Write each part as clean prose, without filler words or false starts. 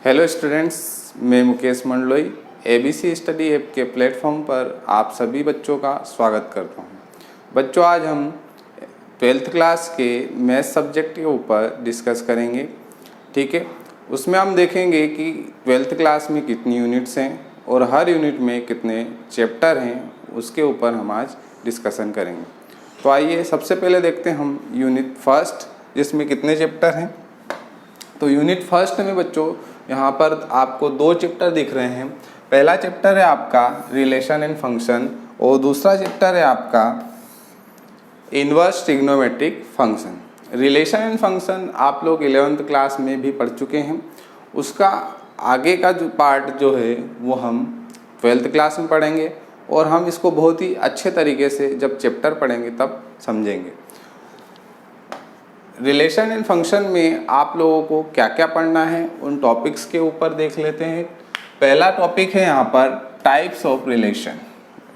Hello students, मैं Mukesh Mandloi ABC study app के platform पर आप सभी बच्चों का स्वागत करता हूं। बच्चों, आज हम 12th क्लास के मैथ सब्जेक्ट के ऊपर डिस्कस करेंगे। ठीक है, उसमें हम देखेंगे कि 12th क्लास में कितनी यूनिट्स हैं और हर यूनिट में कितने चैप्टर हैं, उसके ऊपर हम आज डिस्कशन करेंगे। तो आइए सबसे पहले देखते हैं हम यूनिट फर्स्ट, जिसमें कितने चैप्टर हैं। तो यूनिट फर्स्ट में बच्चों यहाँ पर आपको दो चैप्टर दिख रहे हैं। पहला चैप्टर है आपका रिलेशन एंड फंक्शन और दूसरा चैप्टर है आपका inverse trigonometric function. Relation and function आप लोग 11th क्लास में भी पढ़ चुके हैं। उसका आगे का जो पार्ट जो है वो हम 12th क्लास में पढ़ेंगे और हम इसको बहुत ही अच्छे तरीके से जब चैप्टर पढ़ेंगे तब समझेंगे। रिलेशन एंड फंक्शन में आप लोगों को क्या क्या पढ़ना है उन टॉपिक्स के ऊपर देख लेते हैं। पहला टॉपिक है यहाँ पर टाइप्स ऑफ रिलेशन।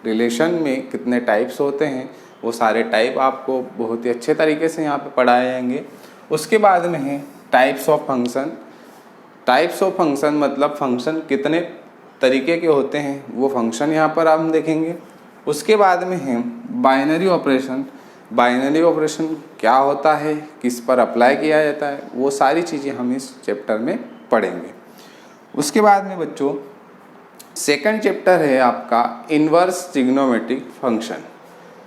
रिलेशन में कितने टाइप्स होते हैं वो सारे टाइप आपको बहुत ही अच्छे तरीके से यहाँ पे पढ़ाए जाएंगे। उसके बाद में है types of function. Types of function मतलब फंक्शन कितने तरीके के होते हैं वो फंक्शन यहाँ पर हम देखेंगे। उसके बाद में है बाइनरी ऑपरेशन। बाइनरी ऑपरेशन क्या होता है, किस पर अप्लाई किया जाता है, वो सारी चीज़ें हम इस चैप्टर में पढ़ेंगे। उसके बाद में बच्चों सेकंड चैप्टर है आपका इनवर्स ट्रिग्नोमेट्रिक फंक्शन।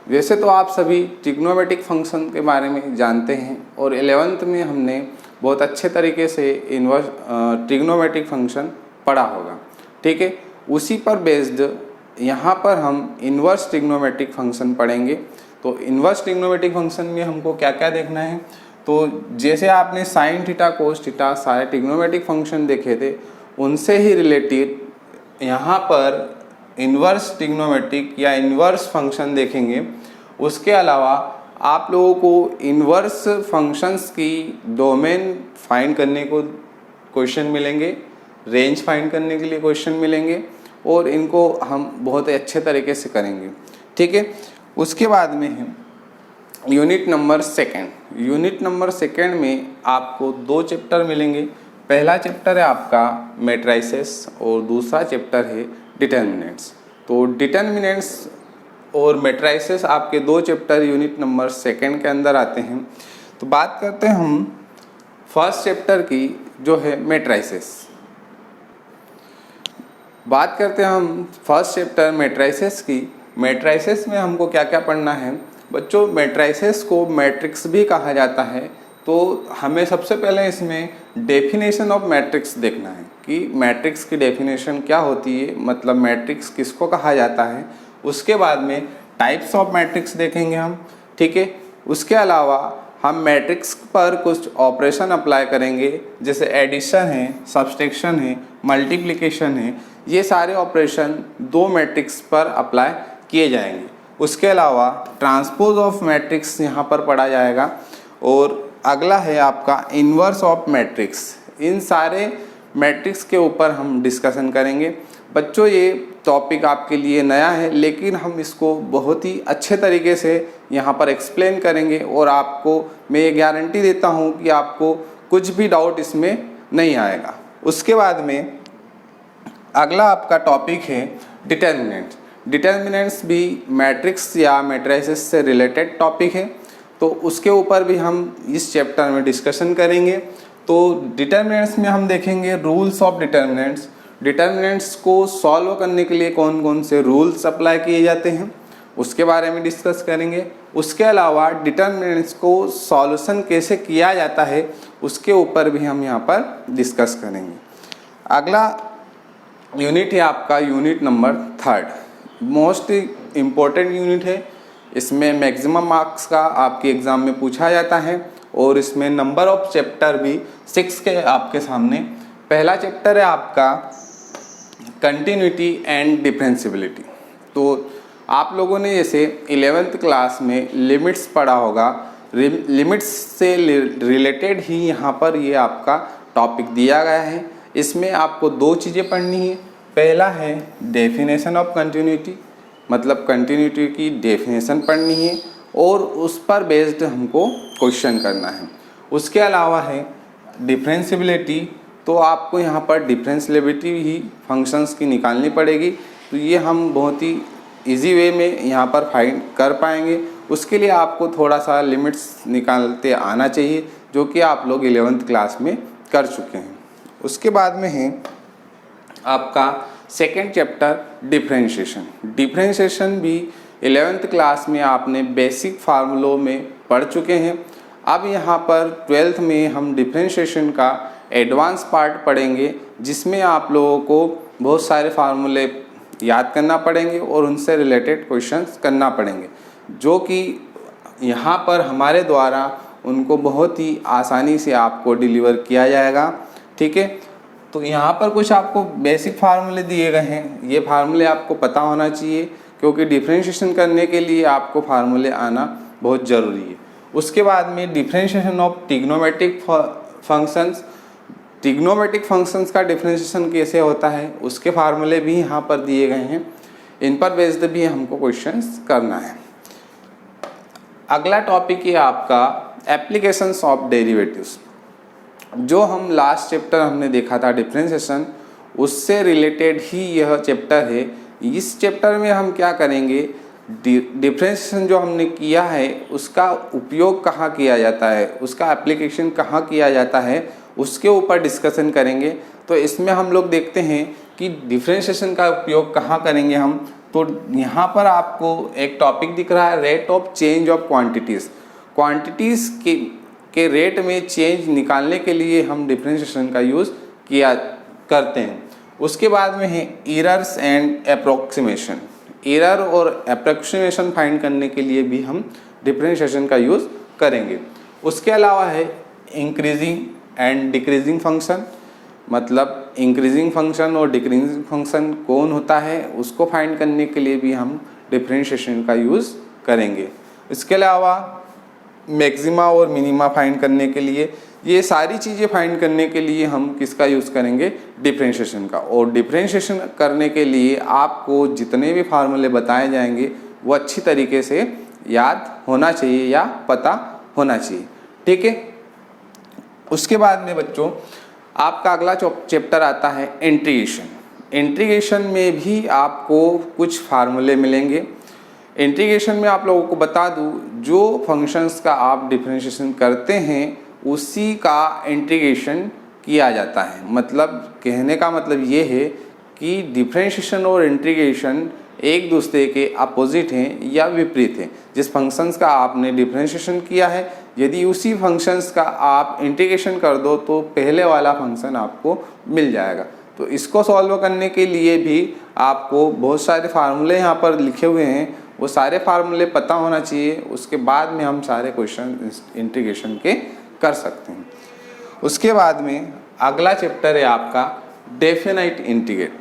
वैसे तो आप सभी ट्रिग्नोमेट्रिक फंक्शन के बारे में जानते हैं और 11th में हमने बहुत अच्छे तरीके से इनवर्स ट्रिग्नोमेट्रिक फंक्शन पढ़ा होगा। ठीक है, उसी पर बेस्ड यहाँ पर हम इनवर्स ट्रिग्नोमेट्रिक फंक्शन पढ़ेंगे। तो इनवर्स ट्रिग्नोमेट्रिक फंक्शन में हमको क्या क्या देखना है, तो जैसे आपने साइन थीटा कोस थीटा सारे ट्रिग्नोमेट्रिक फंक्शन देखे थे, उनसे ही रिलेटेड यहाँ पर इनवर्स ट्रिग्नोमेट्रिक या इनवर्स फंक्शन देखेंगे। उसके अलावा आप लोगों को इनवर्स फंक्शंस की डोमेन फाइंड करने को क्वेश्चन मिलेंगे, रेंज फाइंड करने के लिए क्वेश्चन मिलेंगे और इनको हम बहुत अच्छे तरीके से करेंगे। ठीक है, उसके बाद में है unit number second. Unit number second में आपको दो चैप्टर मिलेंगे। पहला चैप्टर है आपका मैट्रिसेस और दूसरा चैप्टर है डिटर्मिनेंट्स। तो डिटर्मिनेंट्स और मैट्रिसेस आपके दो चैप्टर यूनिट नंबर सेकंड के अंदर आते हैं। तो बात करते हैं हम फर्स्ट चैप्टर की जो है मैट्रिसेस। बात करते हैं हम फर्स्ट चैप्टर मैट्रिसेस की। मैट्रिसेस में हमको क्या क्या पढ़ना है बच्चों। मैट्रिसेस को मैट्रिक्स भी कहा जाता है, तो हमें सबसे पहले इसमें डेफिनेशन ऑफ मैट्रिक्स देखना है कि मैट्रिक्स की डेफिनेशन क्या होती है, मतलब मैट्रिक्स किसको कहा जाता है। उसके बाद में टाइप्स ऑफ मैट्रिक्स देखेंगे हम। ठीक है, उसके अलावा हम मैट्रिक्स पर कुछ ऑपरेशन अप्लाई करेंगे, जैसे एडिशन है, सब्सट्रैक्शन है, मल्टीप्लिकेशन है। ये सारे ऑपरेशन दो मैट्रिक्स पर अप्लाई किए जाएंगे। उसके अलावा ट्रांसपोज ऑफ मैट्रिक्स यहाँ पर पढ़ा जाएगा और अगला है आपका इन्वर्स ऑफ मैट्रिक्स। इन सारे मैट्रिक्स के ऊपर हम डिस्कशन करेंगे। बच्चों, ये टॉपिक आपके लिए नया है, लेकिन हम इसको बहुत ही अच्छे तरीके से यहाँ पर एक्सप्लेन करेंगे और आपको मैं ये गारंटी देता हूँ कि आपको कुछ भी डाउट इसमें नहीं आएगा। उसके बाद में अगला आपका टॉपिक है डिटर्मिनेंट्स। डिटर्मिनेंट्स भी मैट्रिक्स या मैट्रिसेस से रिलेटेड टॉपिक है, तो उसके ऊपर भी हम इस चैप्टर में डिस्कशन करेंगे। तो डिटर्मिनेंट्स में हम देखेंगे रूल्स ऑफ डिटर्मिनेंट्स। डिटर्मिनेंट्स को सॉल्व करने के लिए कौन कौन से रूल्स अप्लाई किए जाते हैं उसके बारे में डिस्कस करेंगे। उसके अलावा डिटर्मिनेंट्स को सॉल्यूशन कैसे किया जाता है उसके ऊपर भी हम यहाँ पर डिस्कस करेंगे। अगला यूनिट है आपका unit number third. Most important unit है। इसमें मैक्सिमम मार्क्स का आपके एग्ज़ाम में पूछा जाता है और इसमें नंबर ऑफ चैप्टर भी 6 के आपके सामने। पहला चैप्टर है आपका कंटिन्यूटी एंड डिफरेंशियबिलिटी। तो आप लोगों ने जैसे 11th क्लास में लिमिट्स पढ़ा होगा, लिमिट्स से रिलेटेड ही यहाँ पर ये आपका टॉपिक दिया गया है। इसमें आपको दो चीज़ें पढ़नी है। पहला है डेफिनेशन ऑफ कंटिन्यूटी, मतलब कंटिन्यूटी की डेफिनेशन पढ़नी है और उस पर बेस्ड हमको क्वेश्चन करना है। उसके अलावा है डिफरेंशियबिलिटी तो आपको यहाँ पर डिफरेंशिएबिलिटी ही फंक्शंस की निकालनी पड़ेगी। तो ये हम बहुत ही इजी वे में यहाँ पर फाइंड कर पाएंगे। उसके लिए आपको थोड़ा सा लिमिट्स निकालते आना चाहिए, जो कि आप लोग 11th क्लास में कर चुके हैं। उसके बाद में है आपका सेकेंड चैप्टर डिफरेंशिएशन। डिफरेंशिएशन भी 11th क्लास में आपने बेसिक फार्मूलों में पढ़ चुके हैं। अब यहाँ पर 12th में हम डिफरेंशिएशन का एडवांस पार्ट पढ़ेंगे, जिसमें आप लोगों को बहुत सारे फार्मूले याद करना पड़ेंगे और उनसे रिलेटेड क्वेश्चंस करना पड़ेंगे, जो कि यहाँ पर हमारे द्वारा उनको बहुत ही आसानी से आपको डिलीवर किया जाएगा। ठीक है, तो यहाँ पर कुछ आपको बेसिक फार्मूले दिए गए हैं। ये फार्मूले आपको पता होना चाहिए, क्योंकि डिफरेंशिएशन करने के लिए आपको फार्मूले आना बहुत ज़रूरी है। उसके बाद में differentiation of trigonometric functions. Trigonometric functions का डिफरेंशिएशन कैसे होता है, उसके फार्मूले भी यहाँ पर दिए गए हैं। इन पर बेस्ड भी हमको क्वेश्चंस करना है। अगला टॉपिक है आपका एप्लीकेशंस ऑफ डेरिवेटिव्स। जो हम लास्ट चैप्टर हमने देखा था डिफरेंशिएशन, उससे रिलेटेड ही यह चैप्टर है। इस चैप्टर में हम क्या करेंगे, डिफरेंशिएशन जो हमने किया है उसका उपयोग कहाँ किया जाता है, उसका एप्लीकेशन कहाँ किया जाता है, उसके ऊपर डिस्कशन करेंगे। तो इसमें हम लोग देखते हैं कि डिफरेंशिएशन का उपयोग कहाँ करेंगे हम। तो यहाँ पर आपको एक टॉपिक दिख रहा है, rate of change of quantities. Quantities के रेट में चेंज निकालने के लिए हम डिफरेंशिएशन का यूज़ किया करते हैं। उसके बाद में है एरर्स एंड अप्रोक्सीमेशन। एरर और अप्रोक्सीमेशन फाइंड करने के लिए भी हम डिफरेंशिएशन का यूज़ करेंगे। उसके अलावा है इंक्रीजिंग एंड डिक्रीजिंग फंक्शन, मतलब इंक्रीजिंग फंक्शन और डिक्रीजिंग फंक्शन कौन होता है उसको फाइंड करने के लिए भी हम डिफरेंशिएशन का यूज़ करेंगे। इसके अलावा मैक्सिमा और मिनिमा फाइंड करने के लिए, ये सारी चीज़ें फाइंड करने के लिए हम किसका यूज़ करेंगे, डिफरेंशिएशन का। और डिफरेंशिएशन करने के लिए आपको जितने भी फार्मूले बताए जाएंगे वो अच्छी तरीके से याद होना चाहिए या पता होना चाहिए। ठीक है, उसके बाद में बच्चों आपका अगला चैप्टर आता है इंटीग्रेशन। इंटीग्रेशन में भी आपको कुछ फार्मूले मिलेंगे। इंटीग्रेशन में आप लोगों को बता दूं, जो फंक्शंस का आप डिफरेंशिएशन करते हैं उसी का इंटीग्रेशन किया जाता है। मतलब कहने का मतलब ये है कि डिफरेंशिएशन और इंटीग्रेशन एक दूसरे के अपोजिट हैं या विपरीत हैं। जिस फंक्शंस का आपने डिफरेंशिएशन किया है, यदि उसी फंक्शंस का आप इंटीग्रेशन कर दो तो पहले वाला फंक्शन आपको मिल जाएगा। तो इसको सॉल्व करने के लिए भी आपको बहुत सारे फार्मूले यहाँ पर लिखे हुए हैं, वो सारे फार्मूले पता होना चाहिए। उसके बाद में हम सारे क्वेश्चन इंटीग्रेशन के कर सकते हैं। उसके बाद में अगला चैप्टर है आपका डेफिनाइट इंटीग्रेट।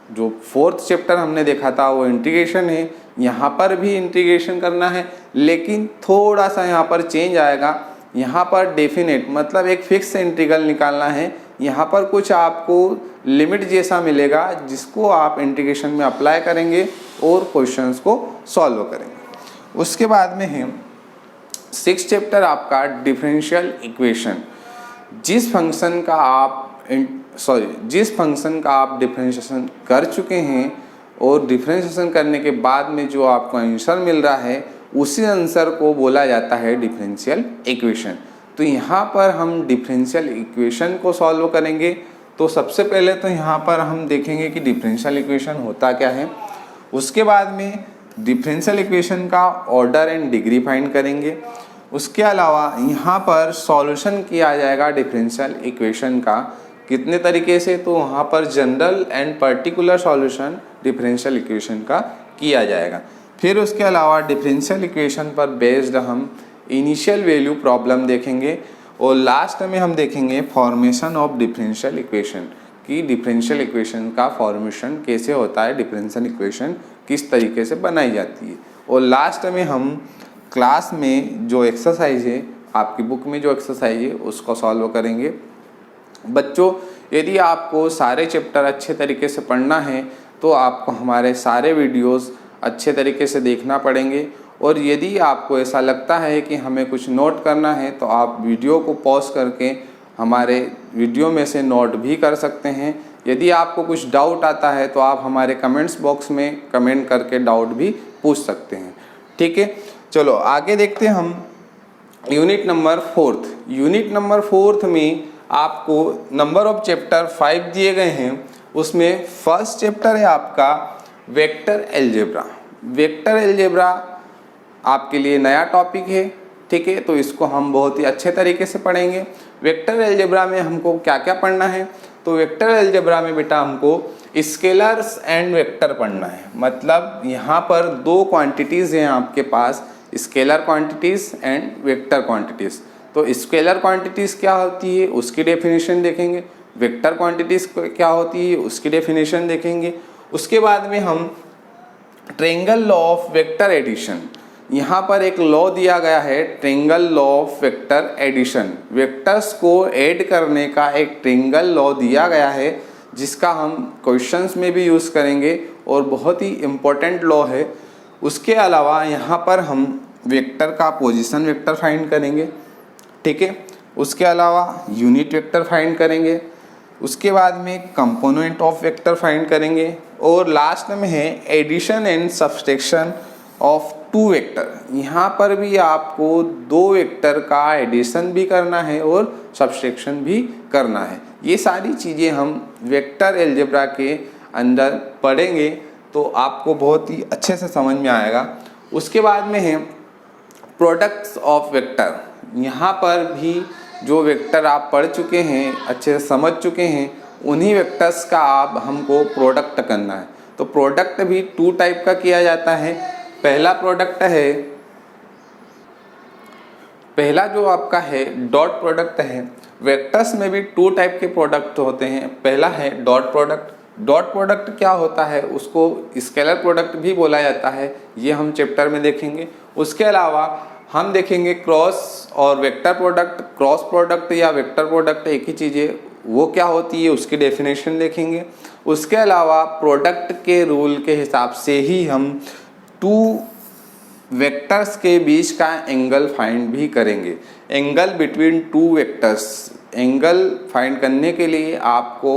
जो फोर्थ चैप्टर हमने देखा था वो इंटीग्रेशन है। यहाँ पर भी इंटीग्रेशन करना है, लेकिन थोड़ा सा यहाँ पर चेंज आएगा। यहाँ पर डेफिनेट मतलब एक फिक्स इंटीग्रल निकालना है। यहाँ पर कुछ आपको लिमिट जैसा मिलेगा, जिसको आप इंटीग्रेशन में अप्लाई करेंगे और क्वेश्चंस को सॉल्व करेंगे। उसके बाद में है 6th चैप्टर आपका डिफरेंशियल इक्वेशन। जिस फंक्शन का आप डिफरेंशिएशन कर चुके हैं और डिफरेंशिएशन करने के बाद में जो आपको आंसर मिल रहा है, उसी आंसर को बोला जाता है डिफरेंशियल इक्वेशन। तो यहाँ पर हम डिफरेंशियल इक्वेशन को सॉल्व करेंगे। तो सबसे पहले तो यहाँ पर हम देखेंगे कि डिफरेंशियल इक्वेशन होता क्या है। उसके बाद में डिफरेंशियल इक्वेशन का ऑर्डर एंड डिग्री फाइंड करेंगे। उसके अलावा यहाँ पर सॉल्यूशन किया जाएगा डिफरेंशियल इक्वेशन का कितने तरीके से, तो वहाँ पर general and particular solution differential equation का किया जाएगा। फिर उसके अलावा डिफरेंशियल इक्वेशन पर बेस्ड हम इनिशियल वैल्यू प्रॉब्लम देखेंगे और लास्ट में हम देखेंगे फॉर्मेशन ऑफ डिफरेंशियल इक्वेशन कि डिफरेंशियल इक्वेशन का फॉर्मेशन कैसे होता है, डिफरेंशियल इक्वेशन किस तरीके से बनाई जाती है। और लास्ट में हम क्लास में जो एक्सरसाइज है, आपकी बुक में जो एक्सरसाइज है उसको सॉल्व करेंगे। बच्चों, यदि आपको सारे चैप्टर अच्छे तरीके से पढ़ना है तो आपको हमारे सारे वीडियोस अच्छे तरीके से देखना पड़ेंगे। और यदि आपको ऐसा लगता है कि हमें कुछ नोट करना है तो आप वीडियो को पॉज करके हमारे वीडियो में से नोट भी कर सकते हैं। यदि आपको कुछ डाउट आता है तो आप हमारे कमेंट्स बॉक्स में कमेंट करके डाउट भी पूछ सकते हैं। ठीक है, चलो आगे देखते हैं हम यूनिट नंबर 4। यूनिट नंबर 4 में आपको नंबर ऑफ चैप्टर 5 दिए गए हैं। उसमें फर्स्ट चैप्टर है आपका वेक्टर अलजेब्रा। वेक्टर अलजेब्रा आपके लिए नया टॉपिक है। ठीक है, तो इसको हम बहुत ही अच्छे तरीके से पढ़ेंगे। वेक्टर अलजेब्रा में हमको क्या क्या पढ़ना है, तो वेक्टर अलजेब्रा में बेटा हमको स्केलर्स एंड वेक्टर पढ़ना है। मतलब यहाँ पर दो क्वांटिटीज़ हैं आपके पास, scalar quantities and vector quantities. तो स्केलर क्वांटिटीज़ क्या होती है उसकी डेफिनेशन देखेंगे, वेक्टर क्वांटिटीज़ क्या होती है उसकी डेफिनेशन देखेंगे। उसके बाद में हम triangle law of vector addition, यहाँ पर एक लॉ दिया गया है triangle law of vector addition. Vectors को ऐड करने का एक ट्रायंगल लॉ दिया गया है जिसका हम क्वेश्चंस में भी यूज़ करेंगे और बहुत ही इम्पोर्टेंट लॉ है। उसके अलावा यहाँ पर हम वेक्टर का पोजीशन वेक्टर फाइंड करेंगे। ठीक है, उसके अलावा यूनिट वेक्टर फाइंड करेंगे। उसके बाद में कंपोनेंट ऑफ वेक्टर फाइंड करेंगे और लास्ट में है addition and subtraction of two vector. यहाँ पर भी आपको दो वेक्टर का एडिशन भी करना है और सब्सट्रैक्शन भी करना है। ये सारी चीज़ें हम वेक्टर अलजेब्रा के अंदर पढ़ेंगे तो आपको बहुत ही अच्छे से समझ में आएगा। उसके बाद में है प्रोडक्ट्स ऑफ वेक्टर। यहाँ पर भी जो वेक्टर आप पढ़ चुके हैं, अच्छे से समझ चुके हैं, उन्हीं वेक्टर्स का आप हमको प्रोडक्ट करना है। तो प्रोडक्ट भी टू टाइप का किया जाता है। पहला प्रोडक्ट है, पहला जो आपका है डॉट प्रोडक्ट है। वेक्टर्स में भी टू टाइप के प्रोडक्ट होते हैं। पहला है डॉट प्रोडक्ट। डॉट प्रोडक्ट क्या होता है उसको स्केलर प्रोडक्ट भी बोला जाता है, ये हम चैप्टर में देखेंगे। उसके अलावा हम देखेंगे क्रॉस और वेक्टर प्रोडक्ट। क्रॉस प्रोडक्ट या वेक्टर प्रोडक्ट एक ही चीज़ है, वो क्या होती है उसकी डेफिनेशन देखेंगे। उसके अलावा प्रोडक्ट के रूल के हिसाब से ही हम टू वेक्टर्स के बीच का एंगल फाइंड भी करेंगे। Angle between two vectors, angle find करने के लिए आपको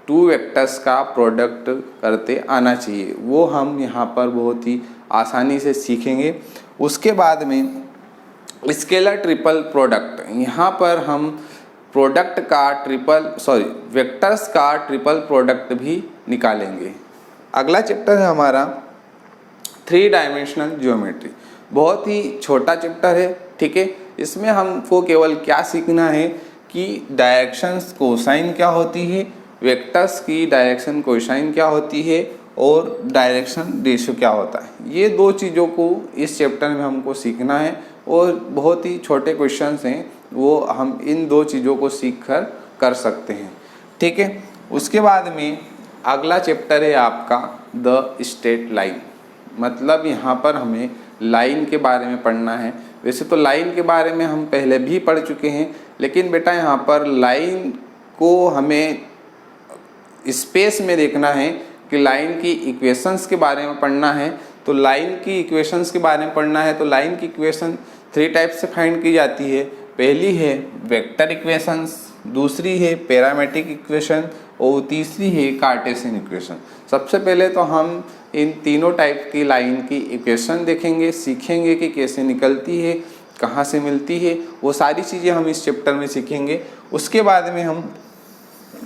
टू वेक्टर्स का प्रोडक्ट करते आना चाहिए, वो हम यहाँ पर बहुत ही आसानी से सीखेंगे। उसके बाद में स्केलर ट्रिपल प्रोडक्ट, यहाँ पर हम प्रोडक्ट का वेक्टर्स का ट्रिपल प्रोडक्ट भी निकालेंगे। अगला चैप्टर है हमारा 3 डायमेंशनल ज्योमेट्री। बहुत ही छोटा चैप्टर है। ठीक है, इसमें हमको केवल क्या सीखना है कि डायरेक्शंस कोसाइन क्या होती है, वेक्टर्स की डायरेक्शन कोसाइन क्या होती है और डायरेक्शन रेशियो क्या होता है। ये दो चीज़ों को इस चैप्टर में हमको सीखना है और बहुत ही छोटे क्वेश्चंस हैं, वो हम इन दो चीज़ों को सीख कर सकते हैं। ठीक है, उसके बाद में अगला चैप्टर है आपका द स्ट्रेट लाइन। मतलब यहाँ पर हमें लाइन के बारे में पढ़ना है। वैसे तो लाइन के बारे में हम पहले भी पढ़ चुके हैं, लेकिन बेटा यहाँ पर लाइन को हमें स्पेस में देखना है कि लाइन की इक्वेशंस के बारे में पढ़ना है। तो लाइन की इक्वेशंस के बारे में पढ़ना है तो लाइन की इक्वेशन 3 टाइप से फाइंड की जाती है। पहली है वेक्टर इक्वेशंस, दूसरी है पैरामेट्रिक इक्वेशन और तीसरी है कार्टेशियन इक्वेशन। सबसे पहले तो हम इन तीनों टाइप की लाइन की इक्वेशन देखेंगे, सीखेंगे कि कैसे निकलती है, कहाँ से मिलती है, वो सारी चीज़ें हम इस चैप्टर में सीखेंगे। उसके बाद में हम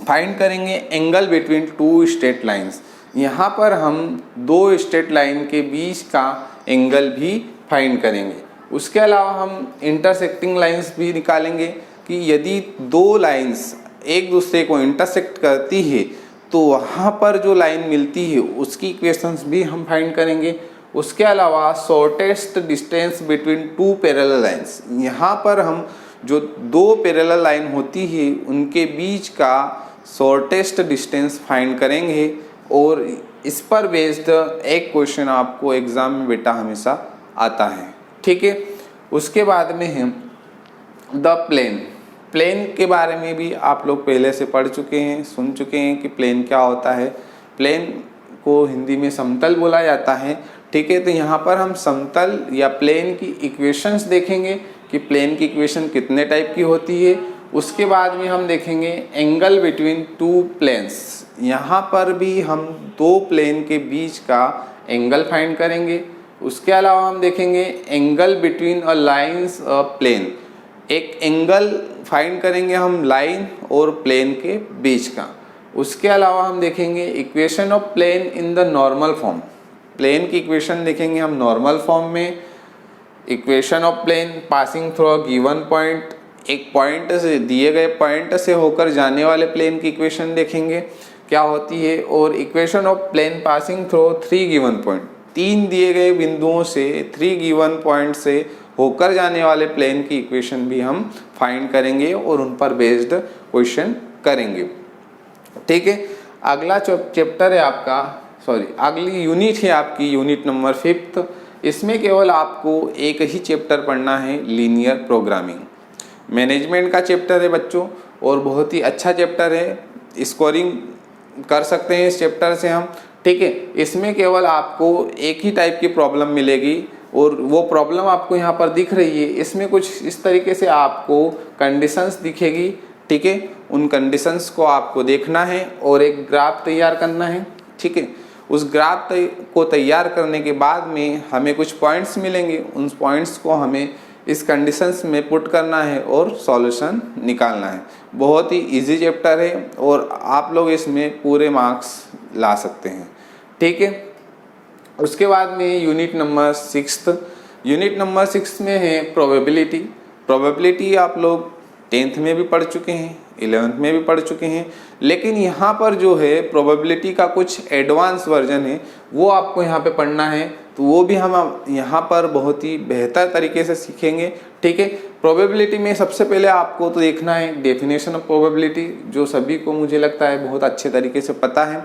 फाइंड करेंगे angle between two straight lines. यहाँ पर हम दो स्ट्रेट लाइन के बीच का एंगल भी फाइंड करेंगे। उसके अलावा हम इंटरसेक्टिंग लाइंस भी निकालेंगे कि यदि दो लाइंस एक दूसरे को इंटरसेक्ट करती है तो वहाँ पर जो लाइन मिलती है उसकी इक्वेशंस भी हम फाइंड करेंगे। उसके अलावा shortest distance between two parallel lines, यहाँ पर हम जो दो पैरेलल लाइन होती है उनके बीच का शॉर्टेस्ट डिस्टेंस फाइंड करेंगे और इस पर बेस्ड एक क्वेश्चन आपको एग्जाम में बेटा हमेशा आता है। ठीक है, उसके बाद में है द प्लेन। प्लेन के बारे में भी आप लोग पहले से पढ़ चुके हैं, सुन चुके हैं कि प्लेन क्या होता है। प्लेन को हिंदी में समतल बोला जाता है। ठीक है, तो यहाँ पर हम समतल या प्लेन की इक्वेशंस देखेंगे कि प्लेन की इक्वेशन कितने टाइप की होती है उसके बाद में हम देखेंगे एंगल बिटवीन टू प्लेन्स। यहाँ पर भी हम दो प्लेन के बीच का एंगल फाइंड करेंगे। उसके अलावा हम देखेंगे angle between a lines a plane. एक एंगल फाइंड करेंगे हम लाइन और प्लेन के बीच का। उसके अलावा हम देखेंगे equation of plane in the normal form. Plane की इक्वेशन देखेंगे हम नॉर्मल फॉर्म में। Equation of plane passing through a given point, एक पॉइंट से दिए गए पॉइंट से होकर जाने वाले प्लेन की इक्वेशन देखेंगे क्या होती है। और equation of plane passing through 3 given point, 3 दिए गए बिंदुओं से 3 गिवन पॉइंट से होकर जाने वाले प्लेन की इक्वेशन भी हम फाइंड करेंगे और उन पर बेस्ड क्वेश्चन करेंगे। ठीक है, अगला चैप्टर है आपका, अगली यूनिट है आपकी यूनिट नंबर 5। इसमें केवल आपको एक ही चैप्टर पढ़ना है, लीनियर प्रोग्रामिंग। मैनेजमेंट का चैप्टर है बच्चों और बहुत ही अच्छा चैप्टर है, स्कोरिंग कर सकते हैं इस चैप्टर से हम। ठीक है, इसमें केवल आपको एक ही टाइप की प्रॉब्लम मिलेगी और वो प्रॉब्लम आपको यहाँ पर दिख रही है। इसमें कुछ इस तरीके से आपको कंडीशंस दिखेगी। ठीक है, उन कंडीशंस को आपको देखना है और एक ग्राफ तैयार करना है। ठीक है, उस ग्राफ को तैयार करने के बाद में हमें कुछ पॉइंट्स मिलेंगे। उन पॉइंट्स को हमें इस कंडीशंस में पुट करना है और सॉल्यूशन निकालना है। बहुत ही इजी चैप्टर है और आप लोग इसमें पूरे मार्क्स ला सकते हैं। ठीक है, उसके बाद में यूनिट नंबर 6। यूनिट नंबर 6 में है प्रोबेबिलिटी। प्रोबेबिलिटी आप लोग 10th में भी पढ़ चुके हैं, 11th में भी पढ़ चुके हैं, लेकिन यहाँ पर जो है प्रोबेबिलिटी का कुछ एडवांस वर्जन है, वो आपको यहाँ पे पढ़ना है। तो वो भी हम यहाँ पर बहुत ही बेहतर तरीके से सीखेंगे। ठीक है, प्रोबेबिलिटी में सबसे पहले आपको तो देखना है डेफिनेशन ऑफ प्रोबेबिलिटी, जो सभी को मुझे लगता है बहुत अच्छे तरीके से पता है।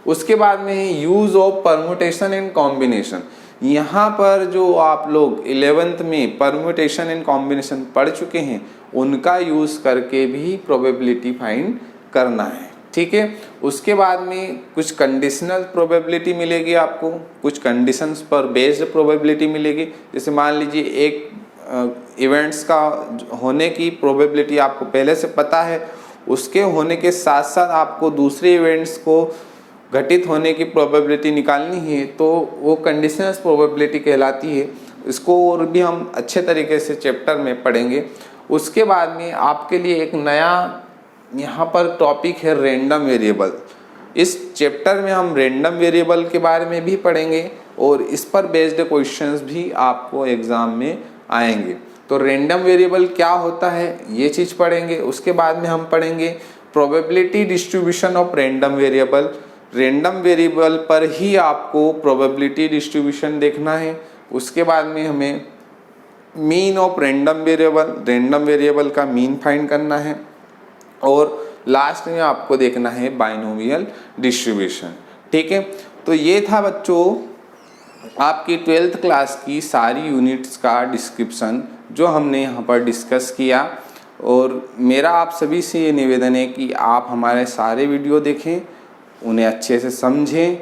उसके बाद में use of permutation and combination. यहाँ पर जो आप लोग 11th में परम्यूटेशन एंड कॉम्बिनेशन पढ़ चुके हैं, उनका यूज़ करके भी प्रोबेबिलिटी फाइंड करना है। ठीक है, उसके बाद में कुछ कंडीशनल प्रोबेबिलिटी मिलेगी आपको, कुछ कंडीशंस पर बेस्ड प्रोबेबिलिटी मिलेगी। जैसे मान लीजिए एक इवेंट्स का होने की प्रोबेबिलिटी आपको पहले से पता है, उसके होने के साथ साथ आपको दूसरे इवेंट्स को घटित होने की प्रोबेबिलिटी निकालनी है, तो वो कंडीशनल प्रोबेबिलिटी कहलाती है। इसको और भी हम अच्छे तरीके से चैप्टर में पढ़ेंगे। उसके बाद में आपके लिए एक नया यहाँ पर टॉपिक है रैंडम वेरिएबल। इस चैप्टर में हम रैंडम वेरिएबल के बारे में भी पढ़ेंगे और इस पर बेस्ड क्वेश्चंस भी आपको एग्ज़ाम में आएंगे। तो रैंडम वेरिएबल क्या होता है ये चीज़ पढ़ेंगे। उसके बाद में हम पढ़ेंगे probability distribution of random variable. Random variable पर ही आपको प्रोबेबिलिटी डिस्ट्रीब्यूशन देखना है। उसके बाद में हमें मीन ऑफ रैंडम वेरिएबल का मीन फाइंड करना है और लास्ट में आपको देखना है बाइनोमियल डिस्ट्रीब्यूशन। ठीक है, तो ये था बच्चों आपकी 12th क्लास की सारी यूनिट्स का डिस्क्रिप्शन जो हमने यहाँ पर डिस्कस किया। और मेरा आप सभी से ये निवेदन है कि आप हमारे सारे वीडियो देखें, उन्हें अच्छे से समझें।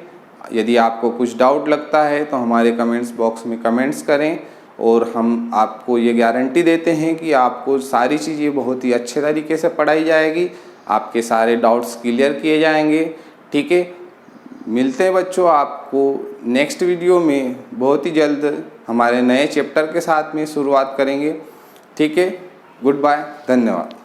यदि आपको कुछ डाउट लगता है तो हमारे कमेंट्स बॉक्स में कमेंट्स करें और हम आपको ये गारंटी देते हैं कि आपको सारी चीज़ें बहुत ही अच्छे तरीके से पढ़ाई जाएगी, आपके सारे डाउट्स क्लियर किए जाएंगे। ठीक है, मिलते हैं बच्चों आपको नेक्स्ट वीडियो में बहुत ही जल्द हमारे नए चैप्टर के साथ में शुरुआत करेंगे। ठीक है, गुड बाय, धन्यवाद।